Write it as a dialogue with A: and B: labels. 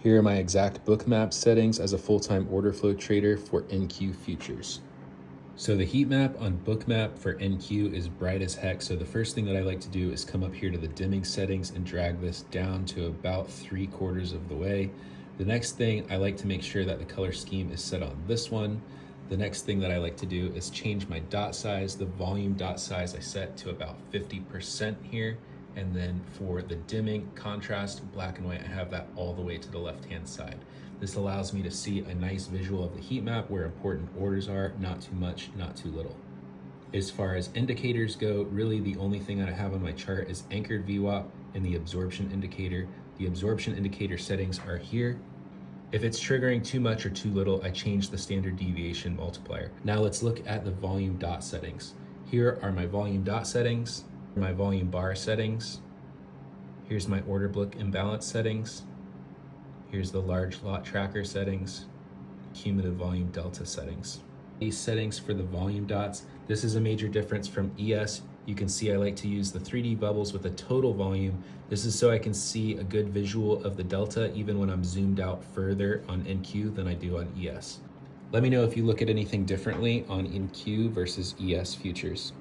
A: Here are my exact Bookmap settings as a full-time order flow trader for NQ futures. So the heat map on Bookmap for NQ is bright as heck. So the first thing that I like to do is come up here to the dimming settings and drag this down to about 3/4 of the way. The next thing, I like to make sure that the color scheme is set on this one. The next thing that I like to do is change my dot size. The volume dot size I set to about 50% here. And then for the dimming contrast, black and white, I have that all the way to the left-hand side. This allows me to see a nice visual of the heat map where important orders are, not too much, not too little. As far as indicators go, really the only thing that I have on my chart is anchored VWAP and the absorption indicator. The absorption indicator settings are here. If it's triggering too much or too little, I change the standard deviation multiplier. Now let's look at the volume dot settings. Here are my volume dot settings, my volume bar settings. Here's my order book imbalance settings. Here's the large lot tracker settings, cumulative volume delta settings. These settings for the volume dots, this is a major difference from ES. You can see I like to use the 3D bubbles with a total volume. This is so I can see a good visual of the delta even when I'm zoomed out further on NQ than I do on ES. Let me know if you look at anything differently on NQ versus ES futures.